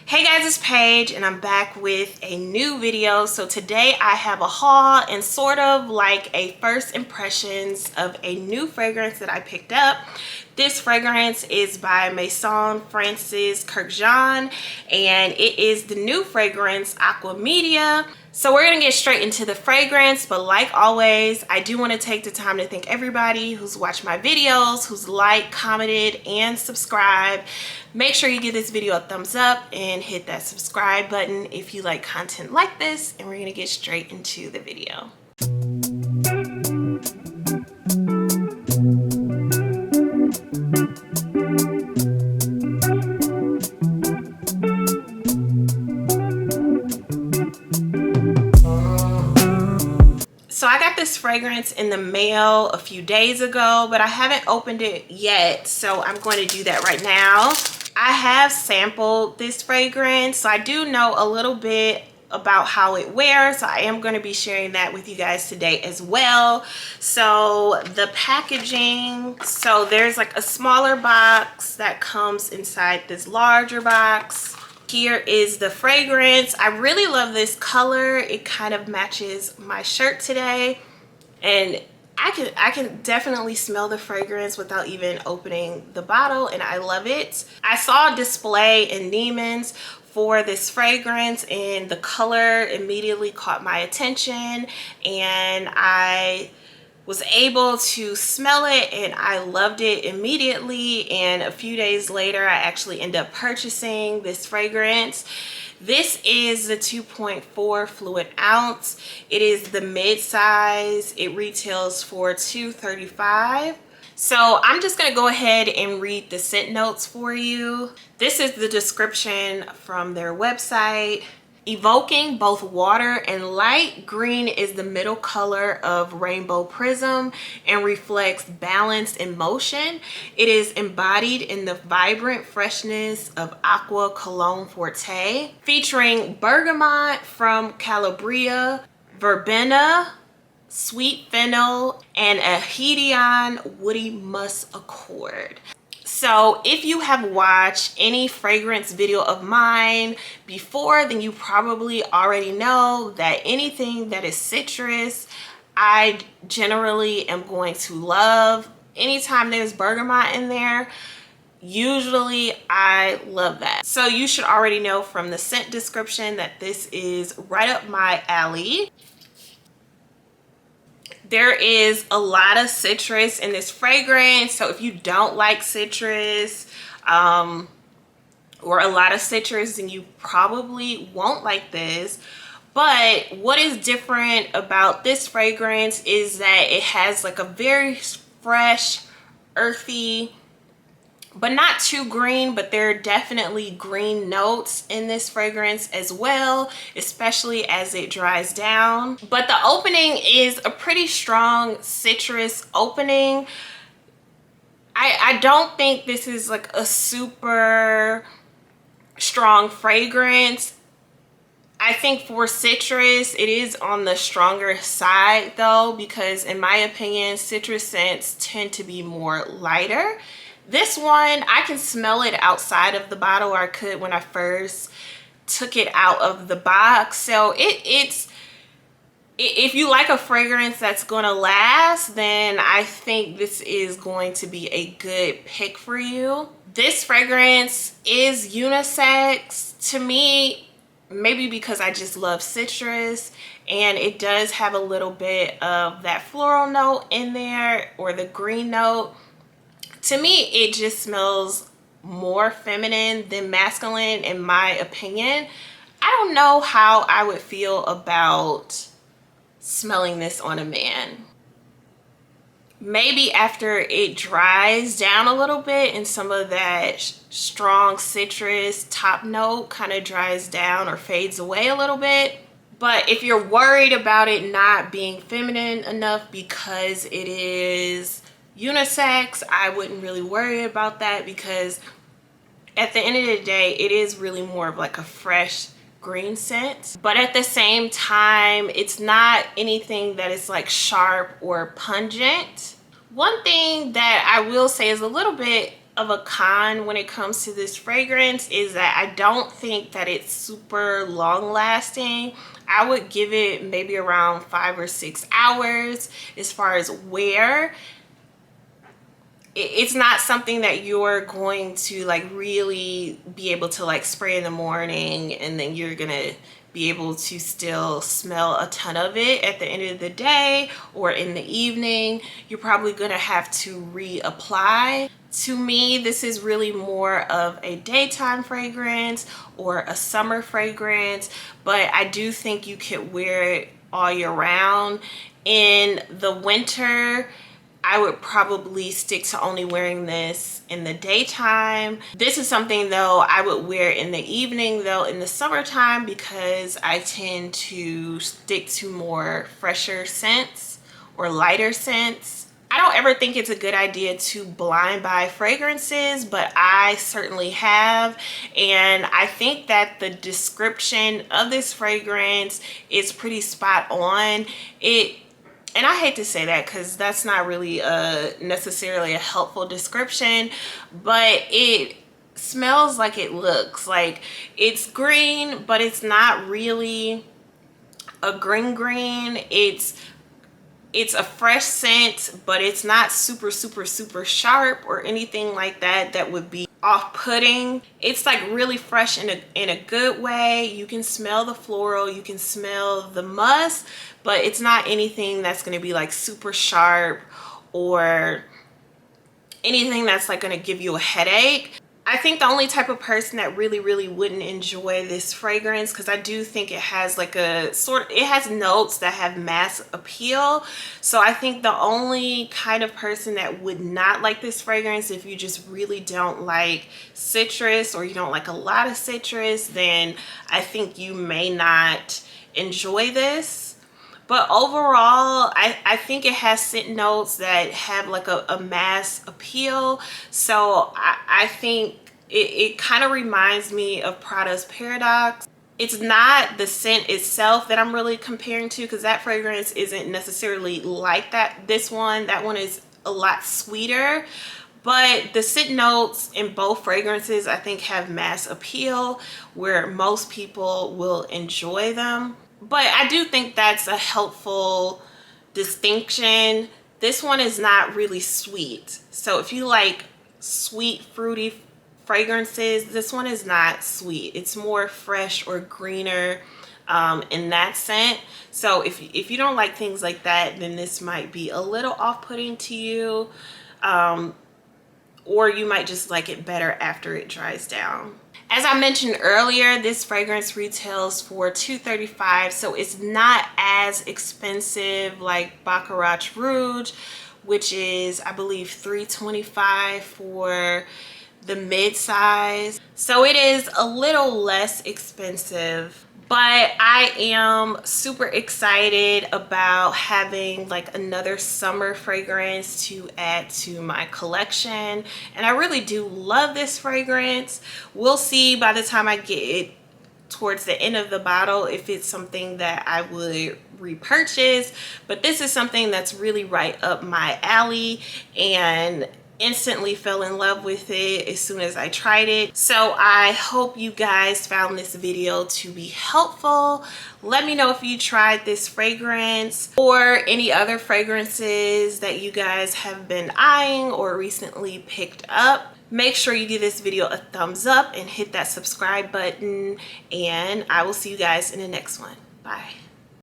Hey guys, it's Paige and I'm back with a new video. So today I have a haul and sort of like a first impressions of a new fragrance that I picked up. This fragrance is by Maison France's Kurkdjian and it is the new fragrance Aqua Media. So we're gonna get straight into the fragrance, but like always, I do want to take the time to thank everybody who's watched my videos, who's liked, commented, and subscribed. Make sure you give this video a thumbs up and hit that subscribe button if you like content like this, and we're gonna get straight into the video. So I got this fragrance in the mail a few days ago, but I haven't opened it yet, so I'm going to do that right now. I have sampled this fragrance, so I do know a little bit about how it wears. So I am going to be sharing that with you guys today as well. So the packaging, so there's like a smaller box that comes inside this larger box. Here is the fragrance. I really love this color. It kind of matches my shirt today, and I can definitely smell the fragrance without even opening the bottle, and I love it. I saw a display in Neiman's for this fragrance and the color immediately caught my attention, and I was able to smell it and I loved it immediately. And a few days later I actually ended up purchasing this fragrance. This is the 2.4 fluid ounce. It is the mid size. It retails for $235. So I'm just going to go ahead and read the scent notes for you. This is the description from their website. Evoking both water and light, green is the middle color of rainbow prism and reflects balance and motion. It is embodied in the vibrant freshness of Aqua Cologne Forte, featuring bergamot from Calabria, verbena, sweet fennel, and a Kurkdjian woody musk accord. So if you have watched any fragrance video of mine before, then you probably already know that anything that is citrus, I generally am going to love. Anytime there's bergamot in there, usually I love that. So you should already know from the scent description that this is right up my alley. There is a lot of citrus in this fragrance, so if you don't like citrus or a lot of citrus, then you probably won't like this. But what is different about this fragrance is that it has like a very fresh, earthy, but not too green, but there are definitely green notes in this fragrance as well, especially as it dries down. But the opening is a pretty strong citrus opening. I don't think this is like a super strong fragrance. I think for citrus, it is on the stronger side though, because in my opinion, citrus scents tend to be more lighter. This one, I can smell it outside of the bottle, or I could when I first took it out of the box. So if you like a fragrance that's gonna last, then I think this is going to be a good pick for you. This fragrance is unisex to me, maybe because I just love citrus, and it does have a little bit of that floral note in there, or the green note. To me, it just smells more feminine than masculine, in my opinion. I don't know how I would feel about smelling this on a man. Maybe after it dries down a little bit and some of that strong citrus top note kind of dries down or fades away a little bit. But if you're worried about it not being feminine enough because it is unisex, I wouldn't really worry about that, because at the end of the day, it is really more of like a fresh green scent. But at the same time, it's not anything that is like sharp or pungent. One thing that I will say is a little bit of a con when it comes to this fragrance is that I don't think that it's super long lasting. I would give it maybe around 5 or 6 hours as far as wear. It's not something that you're going to like really be able to like spray in the morning and then you're gonna be able to still smell a ton of it at the end of the day or in the evening. You're probably gonna have to reapply. To me, this is really more of a daytime fragrance or a summer fragrance, but I do think you could wear it all year round. In the winter, I would probably stick to only wearing this in the daytime. This is something though I would wear in the evening though in the summertime, because I tend to stick to more fresher scents or lighter scents. I don't ever think it's a good idea to blind buy fragrances, but I certainly have. And I think that the description of this fragrance is pretty spot on. And I hate to say that because that's not really necessarily a helpful description, but it smells like it looks. Like it's green, but it's not really a green. It's a fresh scent, but it's not super sharp or anything like that that would be off-putting. It's like really fresh in a good way. You can smell the floral, you can smell the musk, but it's not anything that's going to be like super sharp or anything that's like going to give you a headache. I think the only type of person that really wouldn't enjoy this fragrance, because I do think it has like a it has notes that have mass appeal. So I think the only kind of person that would not like this fragrance, if you just really don't like citrus or you don't like a lot of citrus, then I think you may not enjoy this. But overall, I think it has scent notes that have like a mass appeal. So I think it kind of reminds me of Prada's Paradox. It's not the scent itself that I'm really comparing to, because that fragrance isn't necessarily like that. That one is a lot sweeter. But the scent notes in both fragrances I think have mass appeal where most people will enjoy them. But I do think that's a helpful distinction. This one is not really sweet. So if you like sweet, fruity fragrances, this one is not sweet. It's more fresh or greener in that scent. So if you don't like things like that, then this might be a little off-putting to you. Or you might just like it better after it dries down. As I mentioned earlier, this fragrance retails for $235, so it's not as expensive like Baccarat Rouge, which is I believe $325 for the mid-size. So it is a little less expensive. But I am super excited about having like another summer fragrance to add to my collection. And I really do love this fragrance. We'll see by the time I get it towards the end of the bottle if it's something that I would repurchase. But this is something that's really right up my alley, and instantly fell in love with it as soon as I tried it. So I hope you guys found this video to be helpful. Let me know if you tried this fragrance or any other fragrances that you guys have been eyeing or recently picked up. Make sure you give this video a thumbs up and hit that subscribe button, and I will see you guys in the next one. Bye.